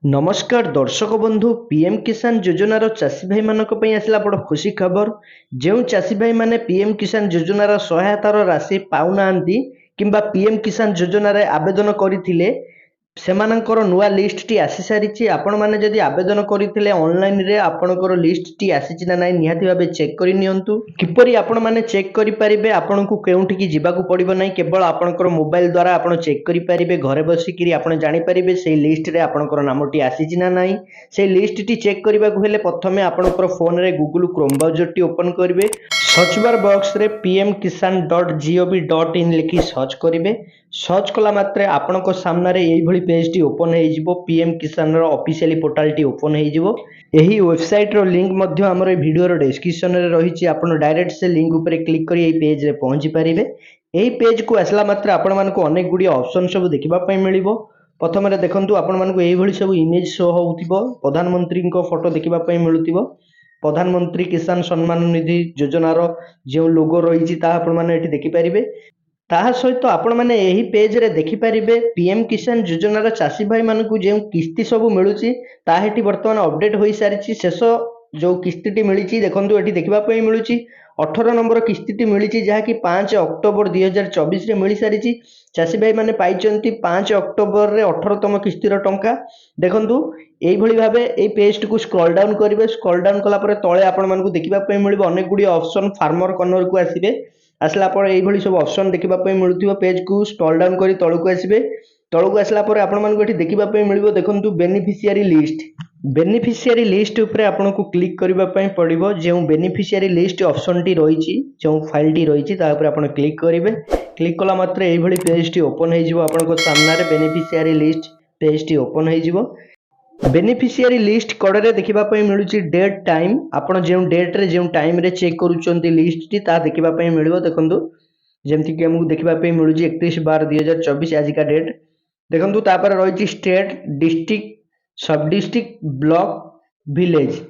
नमस्कार दर्शक बंधु पीएम किसान योजनार चाषी भाई मानक पई आसला बड़ खुशी खबर। जो चाषी भाई माने पीएम किसान योजनार सहायतार राशि पाउनांती किंबा पीएम किसान योजनार आवेदन करथिले सेमानंकर नुआ लिस्ट टी आसी सारिछि। आपण माने जदि आवेदन करथिले ऑनलाइन रे आपणकर लिस्ट टी आसीछि ना नाही निहाती भाबे चेक करि नियंतु। किपरि आपण माने चेक करि परिबे आपणकु केउंठी की जिबाकु पड़िबो नाही, केवल आपणकर मोबाइल द्वारा आपण चेक करि परिबे। घरे बसिकिरी आपण जानि परिबे सेही लिस्ट रे आपणकर नामटी आसीछि ना नाही। सेही लिस्ट टी चेक करिबाकु हेले प्रथमे आपणकर फोन रे Google Chrome browser T open करिवे। सर्च बार बॉक्स रे pmkisan.gov.in लिखि सर्च करिवे। सर्च कला मात्रे आपणको सामने रे एई भली पेज टी ओपन हे जिवो। पीएम किसान रो ऑफिशियली पोर्टल टी ओपन हे जिवो। एही वेबसाइट रो लिंक मध्य हमर वीडियो रो डिस्क्रिप्शन रे रहिछि। आपण डायरेक्ट से लिंक ऊपर क्लिक करी एई पेज रे पहुंची परिबे। एही पेज को आसला मात्रे आपण मानको अनेक गुडी ऑप्शन सब देखिबा पई मिलिबो। प्रथम रे देखंतु आपण मानको एई भली सब इमेज शो होउतिबो। प्रधानमंत्री को फोटो देखिबा पई मिलुतिबो। प्रधानमंत्री किसान सम्मान निधि योजनार जो लोगो रही आपण मैंने ये देखिपारे। ताहा सहित आपण मैंने यही पेज रे देखिपारे पीएम किसान योजनार चाषी भाई मानक जो किस्ती सब मिलूँ ताही बर्तमान अपडेट हो सारी। शेष जो किस्ती मिली देखो ये देखा मिलूँ 18 नंबर किस्ती मिली जहाँकि 5 अक्टोबर 2024 मिल सारी। चाषी भाई मैंने पाई 5 अक्टोबर रे 18तम किस्तीर टंका। देखंतु एई भली भाबे एई पेज को स्क्रॉल डाउन करिवे। स्क्रॉल डाउन कला परे तळे आपण मानकु देखिबा पई मिलिबो अनेक गुडी ऑप्शन। फार्मर कॉर्नर को आसीबे। आसला पर एई भली सब ऑप्शन देखिबा पई मिलुथिबो। पेज को स्क्रॉल डाउन करी तळकु आसीबे। तळकु आसला पर आपण मानकु एठी देखिबा पई मिलिबो देखंतु बेनिफिशियरी लिस्ट। बेनिफिशियरी लिस्ट ऊपर आपको क्लिक करबा पई पड़िबो। जो बेनिफिशियरी लिस्ट ऑप्शन टी रहिछि जो फाइल टी रहिछि ता ऊपर आपण क्लिक करिवे। क्लिक कला मात्र एई भली पेज टी ओपन हे जिवो। आपनको सामने रे बेनिफिशियरी लिस्ट पेज टी ओपन हे जिवो। बेनिफिशियरी लिस्ट कड़े देखा मिलूँ डेट टाइम। आपड़ जो डेट रे जो टाइम रे चेक करुँच लिस्ट टी ता देखा मिल देखु जमीक आमको देखा मिलूँ 31/12/2024 आजिका डेट। देखु तापर रही स्टेट डिस्ट्रिक्ट सब डिस्ट्रिक्ट ब्लॉक विलेज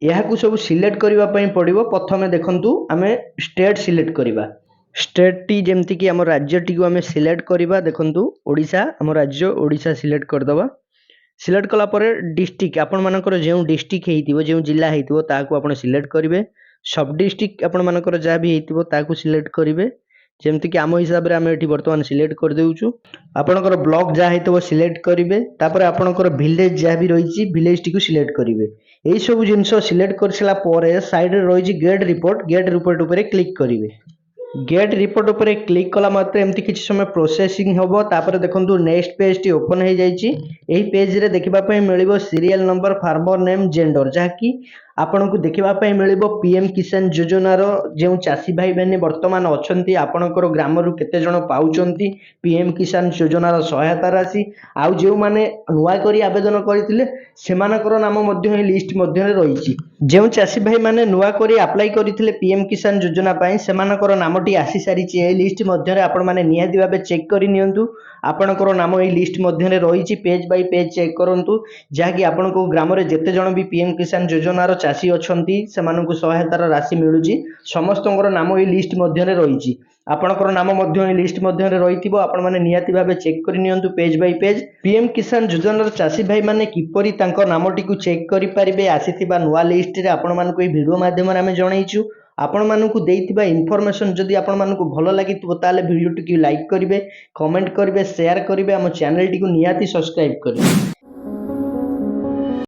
यहाँ सब सिलेक्ट करने पड़ो। प्रथम देखु आम स्टेट सिलेक्ट करवा। स्टेट टी जमती कि आम राज्य टी को आम सिलेक्ट करवा। देखु ओडिशा आम राज्य ओडिशा सिलेक्ट करदे। सिलेक्ट कला परे डिस्ट्रिक्ट आपण मानकर जो डिस्ट्रिक्ट हेइतिबो जो जिला हेइतिबो ताकू आपण सिलेक्ट करिवे। सब डिस्ट्रिक्ट आपण मानकर जा भी हेइतिबो ताकू सिलेक्ट करिवे। जेमति कि आम हिसाब रे आमे एठी वर्तमान सिलेक्ट कर देउछु। आपणकर ब्लॉक जा हेइतिबो सिलेक्ट करिवे। तापर आपणकर विलेज जा भी रहिछि विलेज टी को सिलेक्ट करिवे। एई सब जिंस सिलेक्ट करसला परे साइड रे रहिछि गेट रिपोर्ट। गेट रिपोर्ट ऊपर क्लिक करिवे। गेट रिपोर्ट ऊपर क्लिक कला मात्र एमती किसी समय प्रोसेसिंग होबो। तापर देखंतु नेक्स्ट पेज टी ओपन हो जाइछि। एही पेज रे देखिबा पई मिलिबो serial number farmer name gender जहाँकि आपनको देखिबा पई मिलिबो पीएम किसान योजनार जो चाषी भाई मैंने वर्तमान अछंती आपणकर ग्राम रु केते जण पाउचंती पीएम किसान योजनार सहायता राशि। आउ जो माने नुआ करी आवेदन करथिले सेमानकर नाम मध्य ए लिस्ट मध्य रे रहिछि। जो चाषी भाई माने नुआ करी अप्लाई करथिले पीएम किसान योजना पई सेमानकर नामटी आसी सारिछि। ए लिस्ट मध्य रे आपण माने निहाती भाबे चेक करि नियंतु। आपणकर नाम ए लिस्ट मध्य रे रहिछि। पेज बाय पेज चेक करंतु जहाँकि आपनको ग्राम रे जेते जण भी पीएम किसान योजनार चाषी अछंती सेमानकु सहायतार राशि मिलुछि समस्तଙ୍କର नाम ए लिस्ट मध्य रे रहिछि। आपणकर नाम मध्य ए लिस्ट मध्य रे रहिथिबो। आपण माने निहाती भाबे चेक करि नियंतु पेज बाय पेज। पीएम किसान योजनार चाषी भाई माने किपरि तांको नामटी को चेक करि परिबे आसीथिबा नुआ लिस्ट रे आपण मानकु ए वीडियो माध्यम रे आमे जणाइछु। आपण मानकु देइथिबा इन्फॉर्मेशन जदि आपण मानकु भलो लागितबो ताले वीडियो टी लाइक करिवे, कमेंट करिवे, शेयर करिवे, हम चैनल टी को निहाती सब्सक्राइब करिवे।